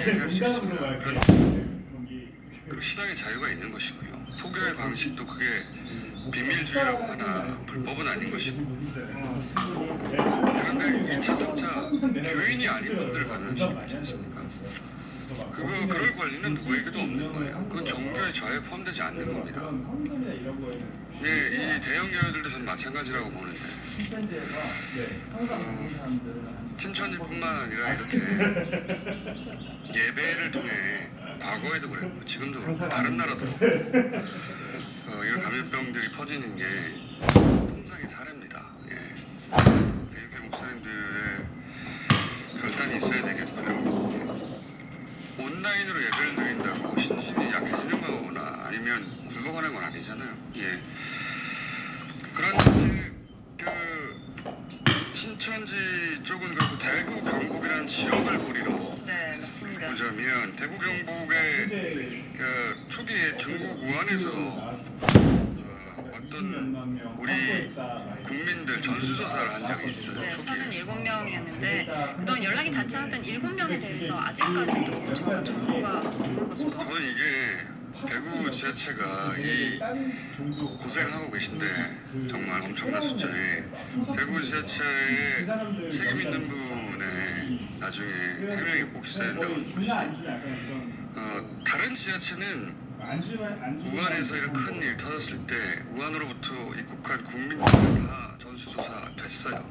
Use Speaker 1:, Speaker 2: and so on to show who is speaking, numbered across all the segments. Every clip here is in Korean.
Speaker 1: 얘기할 수 있습니다. 그리고 신앙의 자유가 있는 것이고요. 포교의 방식도 그게 비밀주의라고 하나 불법은 아닌 것이고, 그런데 2차, 3차 교인이 아닌 분들 감염시키지 있지 않습니까? 그럴 권리는 누구에게도 없는 거예요. 그건 종교의 자유에 포함되지 않는 겁니다. 네, 이 대형 교회들도 전 마찬가지라고 보는데, 신천지뿐만 아니라 이렇게 예배를 통해 과거에도 그랬고 지금도 그렇고 다른 나라도 그렇고 이런 감염병들이 퍼지는 게 통상의 사례입니다. 예. 대륙의 목사님들의 결단이 있어야 되겠고요. 온라인으로 예배를 드린다고 신심이 약해지는 거거나 아니면 굴러가는 건 아니잖아요. 예. 그런데 신천지 쪽은 그렇고 대구 경북이라는 지역을 고리로
Speaker 2: 네, 맞습니다.
Speaker 1: 보자면 대구 경북의 초기에 중국 우한에서 어떤 우리 국민들 전수조사를 한 적이 있어요.
Speaker 2: 네,
Speaker 1: 초기에.
Speaker 2: 37명이었는데 그동안 연락이 닿지 않았던 7명에 대해서 아직까지도 정말 정보가 없는 것으로.
Speaker 1: 저는 이게 대구 지자체가 이 고생하고 계신데 정말 엄청난 숫자에 대구 지자체에 책임 있는 분의 나중에 해명이 꼭 있어야 된다는 것이 다른 지자체는 우한에서 이런 큰 일 터졌을 때 우한으로부터 입국한 국민들 다 전수조사 됐어요.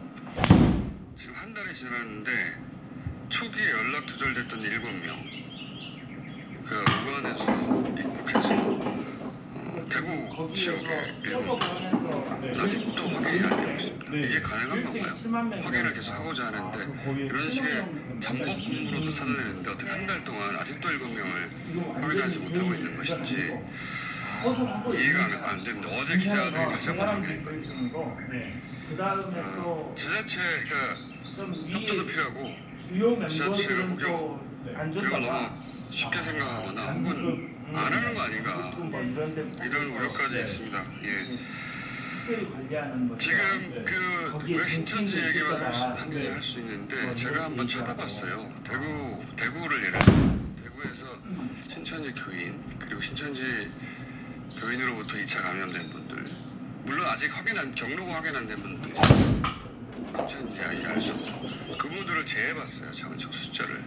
Speaker 1: 지금 한 달이 지났는데 초기에 연락 두절됐던 7명 우한에서 입국해서 대구 지역에 7명 아직도 확인이 안 되고 있습니다. 이게 가능한 건가요? 확인을 계속 하고자 하는데 이런 식의 잠복 근무로도 찾아내는데 어떻게 한 달 동안 아직도 7명을 확인하지 못하고 있는 것인지 이해가 안 됩니다. 어제 기자들이 다시 한번 확인했거든요. 지자체가 협조도 필요하고 지자체를 이런 거 너무 쉽게 생각하거나 혹은 안 하는 거 아닌가 이런 우려까지 있습니다. 예. 지금 왜 신천지 얘기만 할 수 있는데 제가 한번 찾아봤어요. 대구를 예를 들어 대구에서 신천지 교인 그리고 신천지 교인으로부터 2차 감염된 분들 물론 아직 경로가 확인 안 된 분도 있어요. 신천지 아닌지 알 수 없고 그분들을 재해봤어요. 차근차근 숫자를.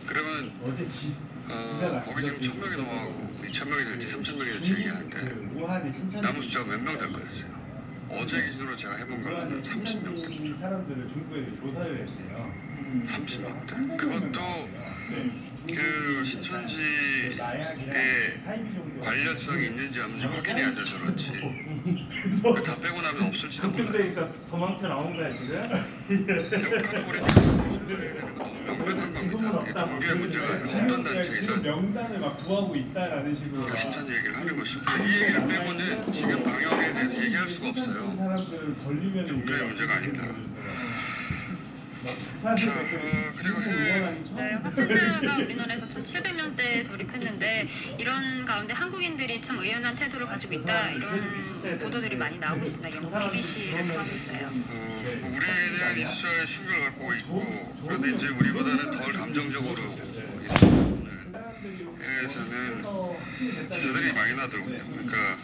Speaker 1: 그러면 거기 지금 1000명이 넘어가고 2000명이 될지 3000명이 될지 얘기하는데 남은 숫자가 몇 명 될 거였어요. 어제 기준으로 제가 해본 거는 30명대.
Speaker 3: 사람들을 중국에 조사를 했대요.
Speaker 1: 30명대. 그것도 신천지에 관련성이 있는지 없는지 확인이 안 돼서 그렇지. 다 빼고 나면 없을지도 몰라요.
Speaker 3: 그러니까 도망쳐 나온 거야 지금?
Speaker 1: 역학고리니까 신뢰해야 되는 거 너무 명백한 겁니다. 이게 종교의 문제가 아니라 어떤 단체이든
Speaker 3: 명단을 막 구하고 있다라는 식으로
Speaker 1: 신천지 얘기를 하는 것이고 이 얘기를 빼고는 지금 방역에 대해서 얘기할 수가 없어요. 종교의 문제가 아닙니다. 그리고
Speaker 2: 네, 확진자가 우리나라에서 1,700명대 돌입했는데 이런 가운데 한국인들이 참 의연한 태도를 가지고 있다 이런 보도들이 많이 나오고 있습니다. 영국 BBC를 포함해서요.
Speaker 1: 우리는 이 숫자에 충격을 갖고 있고 그런데 이제 우리보다는 덜 감정적으로 이 사건을 해외에서는 기사들이 많이 나더군요. 그러니까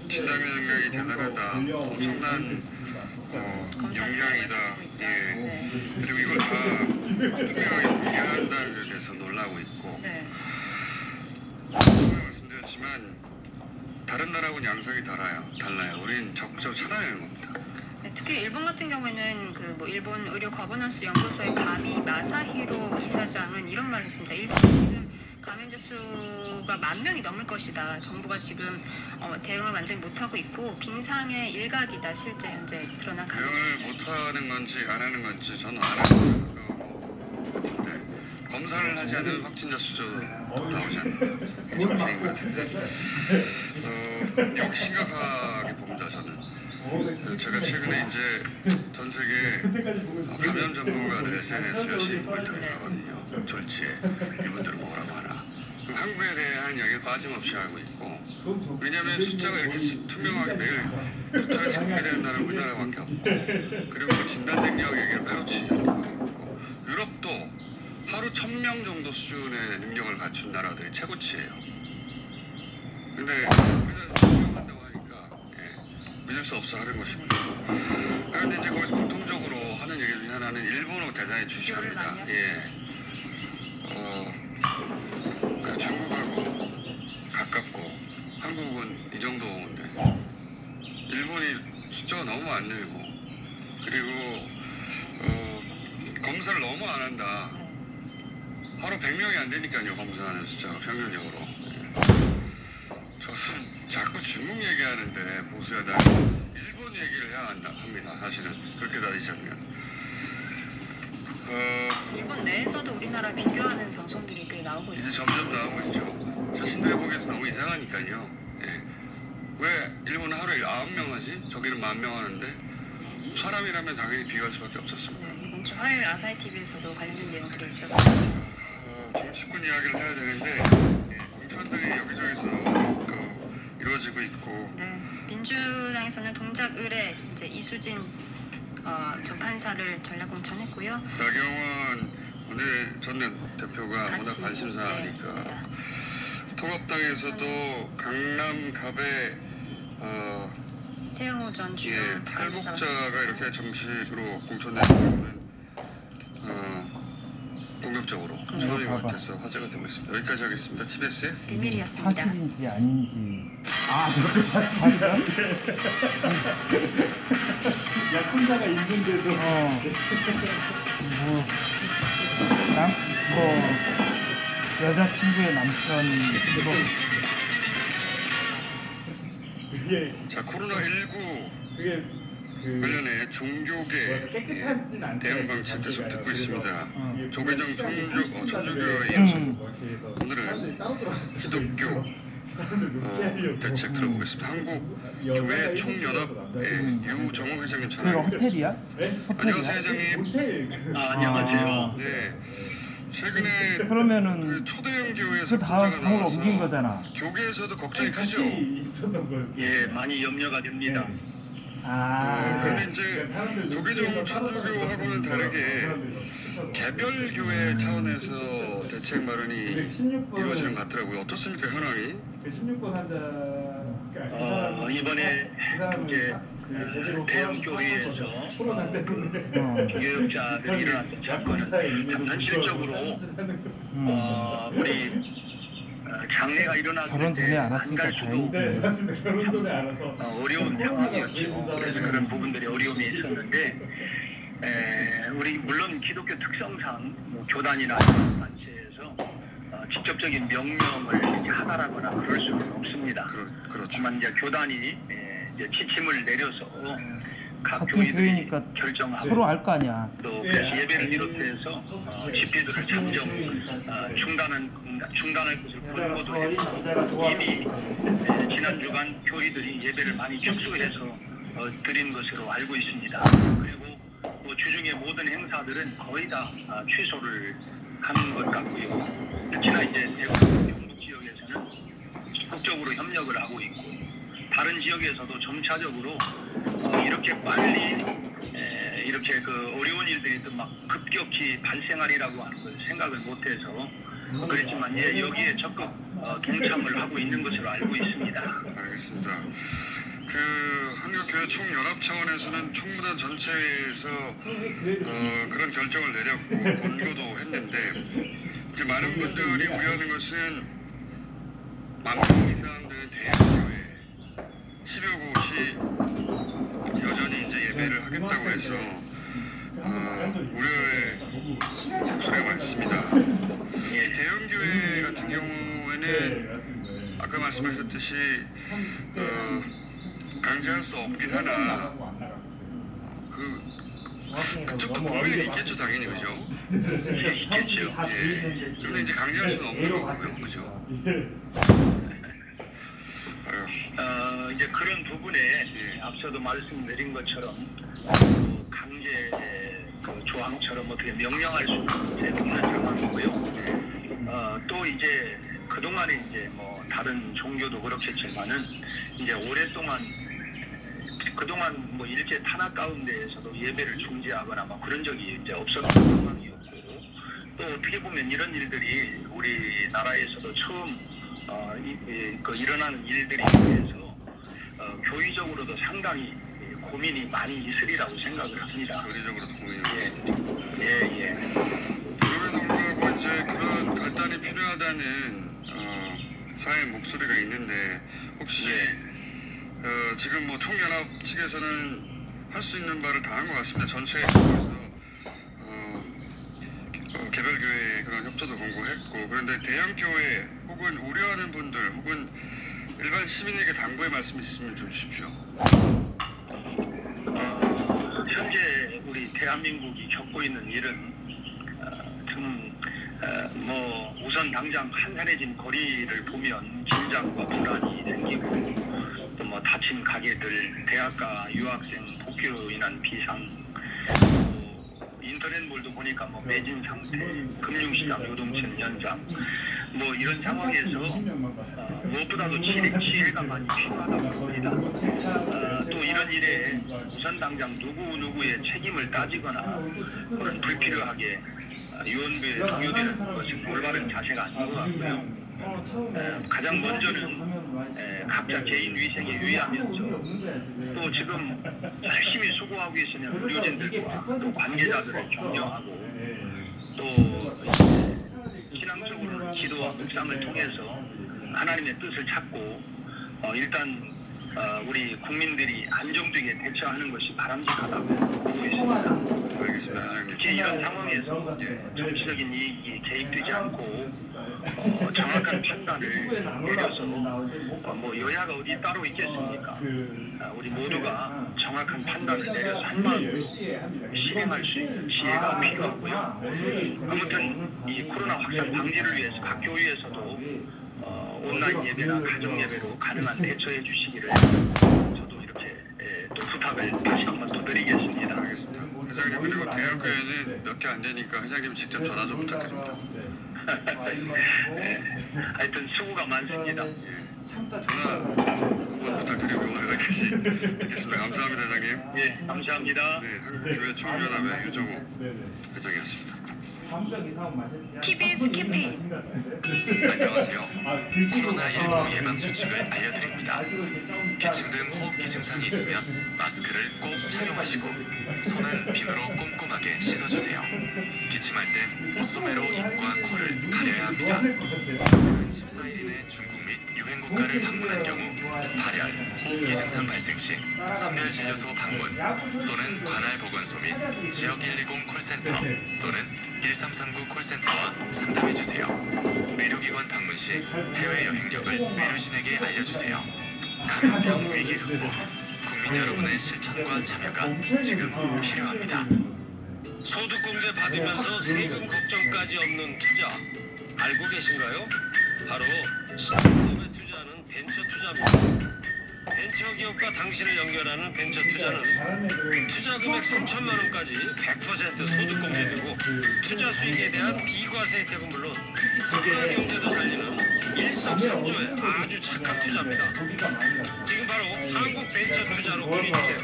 Speaker 1: 진단 능력이 대단하다, 엄청난 영향이다. 예. 그리고 이걸 다 투명하게 공개한다는 데 대해서 놀라고 있고 처음에 말씀드렸지만 다른 나라하고는 양상이 달라요. 우린 적극적으로 찾아내는 겁니다.
Speaker 2: 네, 특히 일본 같은 경우에는 일본 의료 거버넌스 연구소의 가미 마사히로 이사장은 이런 말을 했습니다. 일본은 지금 감염자 수가 10,000명이 넘을 것이다. 정부가 지금 대응을 완전히 못하고 있고 빙상의 일각이다. 실제 현재 드러난 감염자.
Speaker 1: 대응을 못하는 건지 안 하는 건지 저는 안 하는 것 같은데 검사를 하지 않은 확진자 수도 나오지 않는 게 정치인 것 같은데 여기 심각하게 봅니다. 저는 제가 최근에 이제 전 세계 감염 전문가들 SNS 열심히 모니터링 하거든요. 졸지에 이분들은 뭐라고 하나. 그럼 한국에 대한 이야기를 빠짐없이 하고 있고 왜냐하면 숫자가 이렇게 투명하게 매일 숫자에서 공개되는 나라는 우리나라밖에 없고 그리고 진단 능력 얘기를 빼놓지 않고 있고 유럽도 하루 1000명 10명 정도 수준의 능력을 갖춘 나라들이 최고치예요. 근데 우리나라에서 명한다고 하니까 믿을 수 없어 하는 것이고요. 그런데 이제 거기서 공통적으로 하는 얘기 중에 하나는 일본을 대단히 주시합니다. 그 중국하고 가깝고 한국은 이 정도인데 일본이 숫자가 너무 안 늘고 그리고 검사를 너무 안 한다. 하루 100명이 안 되니까요. 검사하는 숫자가 평균적으로. 저는 자꾸 중국 얘기하는데 보수야당 일본 얘기를 해야 합니다. 사실은 그렇게 따지자면
Speaker 2: 일본 내에서도 우리나라 비교하는 병성들이 꽤 나오고
Speaker 1: 이제
Speaker 2: 있어요.
Speaker 1: 점점 나오고 있죠. 자신들이 보기에도 너무 이상하니까요. 왜 일본은 하루에 9명 하지? 저기는 10,000명 하는데 사람이라면 당연히 비교할 수밖에 없었습니다.
Speaker 2: 네, 이번 주 화요일 아사히 TV에서도 관련된 내용들이 있었고
Speaker 1: 정치권 이야기를 해야 되는데 공천들이 여기저기서 이루어지고 있고
Speaker 2: 네, 민주당에서는 동작 의뢰 이제 이수진 전 판사를 전략 공천했고요.
Speaker 1: 나경원 전 대표가 워낙
Speaker 2: 같이,
Speaker 1: 관심사니까
Speaker 2: 맞습니다.
Speaker 1: 통합당에서도 강남 갑의
Speaker 2: 태영호 전 주요
Speaker 1: 탈북자가 이렇게 정식으로 공천된 경우는 본격적으로 처음인 것 같아서 화제가 되고 있습니다. 여기까지 하겠습니다. TBS의
Speaker 2: 비밀이었습니다.
Speaker 4: 사실인지 아닌지. 그렇게 봤어?
Speaker 3: 약혼자가 있는데도
Speaker 4: 여자친구의 남편
Speaker 3: 그게
Speaker 1: 코로나19
Speaker 3: 그
Speaker 1: 관련해 종교계
Speaker 3: 깨끗하진 않죠.
Speaker 1: 대응 방침 계속 듣고 있습니다. 조계종 천주교에
Speaker 3: 이렇게
Speaker 1: 이어서
Speaker 3: 해서
Speaker 1: 오늘은
Speaker 3: 사람들이 따로 들어가서
Speaker 1: 기독교 대책 들어보겠습니다. 한국교회 총연합의 유정호 회장님
Speaker 4: 그
Speaker 1: 전화입니다.
Speaker 4: 호텔이야?
Speaker 3: 네?
Speaker 1: 안녕하세요 회장님.
Speaker 3: 호텔
Speaker 5: 안녕하세요.
Speaker 1: 네. 최근에
Speaker 4: 그러면은
Speaker 1: 그 초대형 교회에서
Speaker 4: 그 다
Speaker 1: 문자가
Speaker 4: 방을
Speaker 1: 나와서
Speaker 4: 옮긴 거잖아.
Speaker 1: 교계에서도 걱정이 크죠.
Speaker 3: 같이 있었던 걸.
Speaker 5: 예, 많이 염려가 됩니다.
Speaker 1: 그런데 이제 조계종 천주교하고는 다르게 개별 교회 차원에서 대책 마련이 이루어지는 것 같더라고요. 어떻습니까 현황이?
Speaker 3: 그 16번 환자
Speaker 5: 이번에 이제 대형 교회에서 교역자들이 일어났던 사건은 참 현실적으로 우리 장례가 일어났을
Speaker 4: 결혼 전에
Speaker 5: 때 안
Speaker 4: 알았으니까
Speaker 5: 갈 수도
Speaker 4: 다행이지.
Speaker 3: 네, 맞습니다. 결혼 전에 알아서.
Speaker 5: 어려운 상황이었죠. 그래서 그런 부분들이 어려움이 있었는데 우리 물론 기독교 특성상 교단이나 단체에서 직접적인 명령을 하다라거나 그럴 수는 없습니다.
Speaker 1: 그렇죠.
Speaker 5: 하지만 이제 교단이 이제 지침을 내려서 각
Speaker 4: 같은
Speaker 5: 교회들이
Speaker 4: 교회니까
Speaker 5: 결정하고
Speaker 4: 서로 알 거 아니야.
Speaker 5: 또 그래서 예배를 비롯해서 집회들을 잠정 중단할 것을 권고도 했고 이미 지난 주간 교회들이 예배를 많이 축소해서 드린 것으로 알고 있습니다. 그리고 주중의 모든 행사들은 거의 다 취소를 하는 것 같고요. 특히나 이제 대구 경북 지역에서는 적극적으로 협력을 하고 있고 다른 지역에서도 점차적으로 이렇게 빨리 이렇게 그 어려운 일들이 또 막 급격히 발생하리라고 하는 걸 생각을 못해서 그렇지만 여기에 적극 동참을 하고 있는 것으로 알고 있습니다.
Speaker 1: 알겠습니다. 그 한국교회 총연합 차원에서는 총무단 전체에서 그런 결정을 내렸고 권고도 했는데 이제 많은 분들이 우려하는 것은 10,000명 이상 되는 대형교회 10여 곳이 여전히 이제 예배를 하겠다고 해서 우려의 목소리가 많습니다. 대형교회 같은 경우에는 아까 말씀하셨듯이 강제할 수 없긴 하나 그쪽도 국민이 있겠죠 당연히 그죠?
Speaker 5: 있겠죠.
Speaker 1: 그런데 이제 강제할 수는 없는 거고요 그죠?
Speaker 5: 이제 그런 부분에 앞서도 말씀드린 것처럼 강제 조항처럼 어떻게 명령할 수는 없는 상황이고요. 또 이제 그동안에 이제 뭐 다른 종교도 그렇겠지만은 이제 오랫동안 그동안 뭐 일제 탄압 가운데에서도 예배를 중지하거나 뭐 그런 적이 이제 없었던 상황이었고 또 어떻게 보면 이런 일들이 우리나라에서도 처음 일어나는 일들이 대해서 교리적으로도 상당히 고민이 많이 있으리라고 생각을 합니다.
Speaker 1: 교리적으로도 고민이
Speaker 5: 예.
Speaker 1: 그럼에도 불구하고 이제 그런 결단이 필요하다는 사회 목소리가 있는데 혹시 지금 뭐 총연합 측에서는 할 수 있는 바를 다 한 것 같습니다. 전체에서 개별교회 그런 협조도 권고했고 그런데 대형교회 혹은 우려하는 분들 혹은 일반 시민에게 당부의 말씀 있으면 좀 주십시오.
Speaker 5: 현재 우리 대한민국이 겪고 있는 일은 우선 당장 한산해진 거리를 보면 긴장과 불안이 생기고 또 뭐 닫힌 가게들, 대학가 유학생 복귀로 인한 비상, 인터넷몰도 보니까 뭐 매진 상태, 금융시장 요동치는 현상, 뭐 이런 상황에서 무엇보다도 지혜가 많이 필요하다고 봅니다. 또 이런 일에 우선 당장 누구의 책임을 따지거나 그런 불필요하게 유언비에 동요되는 것은 올바른 자세가 아닌 것 같고요. 가장 먼저는 각자 개인 위생에 유의하면서 또 지금 열심히 수고하고 계시는 의료진들과 또 관계자들을 격려하고 또 신앙적으로는 기도와 묵상을 통해서 하나님의 뜻을 찾고 일단 우리 국민들이 안정되게 대처하는 것이 바람직하다고 보고 있습니다.
Speaker 1: 알겠습니다, 회장님.
Speaker 5: 특히 이런 상황에서 정치적인 이익이 개입되지 않고 정확한 판단을 내려서 뭐 여야가 어디 따로 있겠습니까? 우리 모두가 정확한 판단을 내려서 한마음으로 실행할 수 있는 지혜가 필요하고요. 아무튼 이 코로나 확산 방지를 위해서 각 교회에서도 온라인 예배나 가정 예배로 가능한 대처해 주시기를 저도 이렇게 또 부탁을 다시 한번 더 드리겠습니다.
Speaker 1: 알겠습니다. 회장님 그리고 대학교에는 몇 개 안 되니까 회장님 직접 전화 좀 부탁드립니다.
Speaker 5: 하여튼 수고가 많습니다.
Speaker 1: 전화 한번 부탁드리고 오늘 여기까지 듣겠습니다. 감사합니다, 회장님.
Speaker 5: 예, 감사합니다.
Speaker 1: 네, 한국교회 총연합의 유정호 회장이었습니다.
Speaker 2: TBS 캠페인
Speaker 6: 안녕하세요. 코로나19 예방 수칙을 알려드립니다. 기침 등 호흡기 증상이 있으면 마스크를 꼭 착용하시고 손은 비누로 꼼꼼하게 씻어주세요. 기침할 땐 옷소매로 입과 코를 가려야 합니다. 14일 이내 중국 및 유행 국가를 방문한 경우 발열, 호흡기 증상 발생 시 선별진료소 방문 또는 관할 보건소 및 지역 120 콜센터 또는 1339 콜센터와 상담해주세요. 의료기관 방문 시 해외 여행력을 의료진에게 알려주세요. 감염병 위기 극복, 국민 여러분의 실천과 참여가 지금 필요합니다.
Speaker 7: 소득공제 받으면서 세금 걱정까지 없는 투자 알고 계신가요? 바로 스타트업에 투자하는 벤처 투자입니다. 벤처기업과 당신을 연결하는 벤처 투자는 투자 금액 3천만 원까지 100% 소득공제되고 투자 수익에 대한 비과세 혜택은 물론 국가 경제도 살리는 일석삼조의 아주 착한 투자입니다. 지금 바로 한국 벤처 투자로 문의주세요.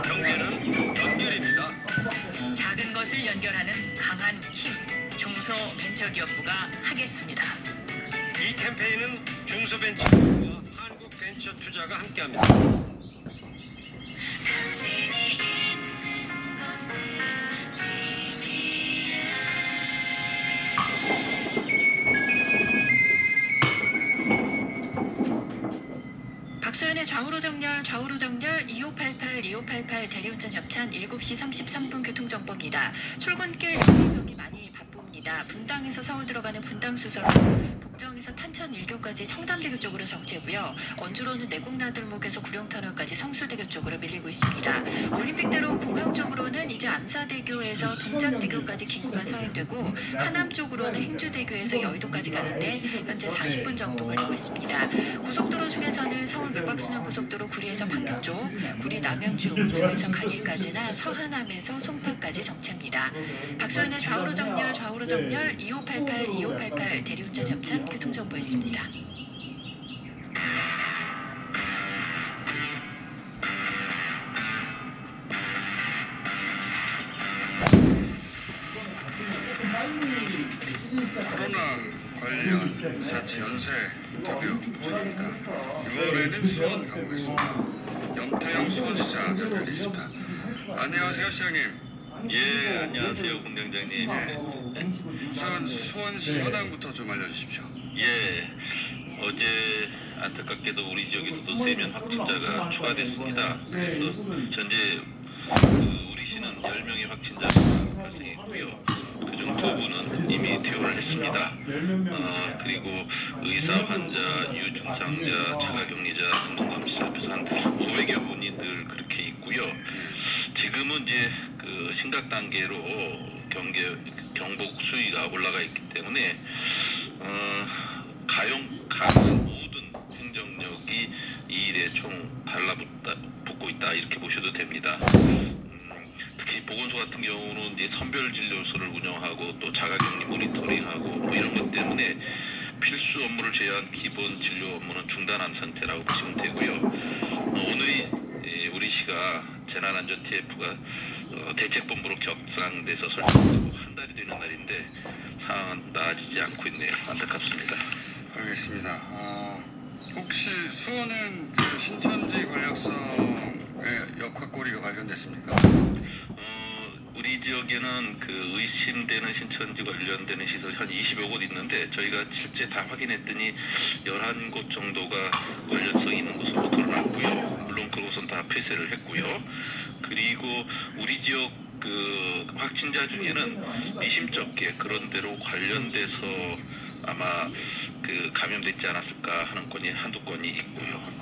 Speaker 7: 경제는 연결입니다.
Speaker 8: 작은 것을 연결하는 강한 힘, 중소벤처기업부가 하겠습니다.
Speaker 7: 이 캠페인은 중소벤처기업과 한국벤처투자가 함께합니다.
Speaker 8: 박소연의 좌우로 정렬 2588 대리운전 협찬 7시 33분 교통정보입니다. 출근길 여기저기 많이 바쁩니다. 분당에서 서울 들어가는 분당수서로 복정에서 탄천 1교까지 청담대교 쪽으로 정체고요. 언주로는 내곡나들목에서 구룡터널까지 성수대교 쪽으로 밀리고 있습니다. 올림픽대로 공항 쪽으로는 이제 암사대교에서 동작대교까지 긴 구간 서행되고 하남 쪽으로는 행주대교에서 여의도까지 가는데 현재 40분 정도 걸리고 있습니다. 고속도로 중에서는 서울 외곽순환고속도로 구리에서 판교 쪽, 구리 남양주 우초에서 간일까지나 서하남에서 송파까지 정체입니다. 박소연의 좌우로 정렬 2588 대리운전 협찬 교통정보였습니다.
Speaker 3: 빨리
Speaker 1: 관련 리서치 연세 인터뷰 중입니다. 6월에는 수원 가보겠습니다. 염태영 수원시장 연결돼 있습니다. 안녕하세요, 시장님.
Speaker 5: 예, 안녕하세요, 공장장님.
Speaker 1: 우선 수원시 현황부터 좀 알려주십시오.
Speaker 5: 예, 어제 안타깝게도 우리 지역에서도 3명 확진자가 추가됐습니다. 그래서 현재 우리 시는 10명의 확진자가 발생했고요. 그중 2분은 이미 퇴원을 했습니다. 그리고 의사, 환자, 유증상자, 자가격리자 등등과 비슷해서 한 500여 분이 늘 그렇게 있고요. 지금은 이제 그 심각 단계로 경복 수위가 올라가 있기 때문에 가는 모든 행정력이 이 일에 총 달라붙고 있다 이렇게 보셔도 됩니다. 특히 보건소 같은 경우는 이제 선별 진료소를 운영하고 또 자가격리 모니터링하고 뭐 이런 것 때문에 필수 업무를 제외한 기본 진료 업무는 중단한 상태라고 보시면 되고요. 오늘이 우리 시가 재난안전 TF가 대책본부로 격상돼서 설정되고 한 달이 되는 날인데 상황은 나아지지 않고 있네요. 안타깝습니다.
Speaker 1: 알겠습니다. 혹시 수원은 그 신천지 권력성의 역학고리가 발견됐습니까?
Speaker 5: 우리 지역에는 그 의심되는 신천지 관련되는 시설 한 20여 곳 있는데 저희가 실제 다 확인했더니 11곳 정도가 관련성이 있는 것으로 드러났고요. 물론 그곳은 다 폐쇄를 했고요. 그리고 우리 지역 그 확진자 중에는 미심쩍게 그런 데로 관련돼서 아마 그 감염됐지 않았을까 하는 건이 한두 건이 있고요.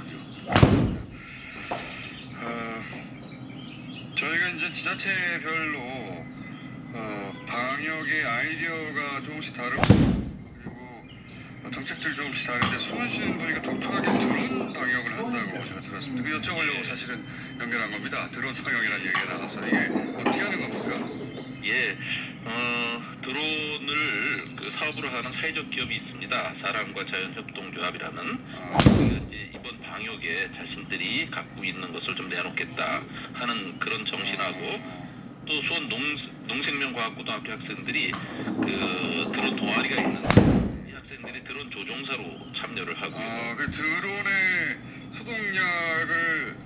Speaker 1: 저희가 이제 지자체별로 방역의 아이디어가 조금씩 다르고 그리고 정책들 조금씩 다른데 수원시는 보니까 독특하게 드론 방역을 한다고 제가 들었습니다. 그 여쭤보려고 사실은 연결한 겁니다. 드론 방역이라는 얘기가 나와서 이게 어떻게 하는 겁니까?
Speaker 5: 예, 드론을 그 사업으로 하는 사회적 기업이 있습니다. 사람과 자연협동조합이라는 이제 이번 방역에 자신들이 갖고 있는 것을 좀 내놓겠다 하는 그런 정신하고 또 수원 농생명과학고등학교 학생들이 그 드론 동아리가 있는 이 학생들이 드론 조종사로 참여를 하고요.
Speaker 1: 그 드론에 소독약을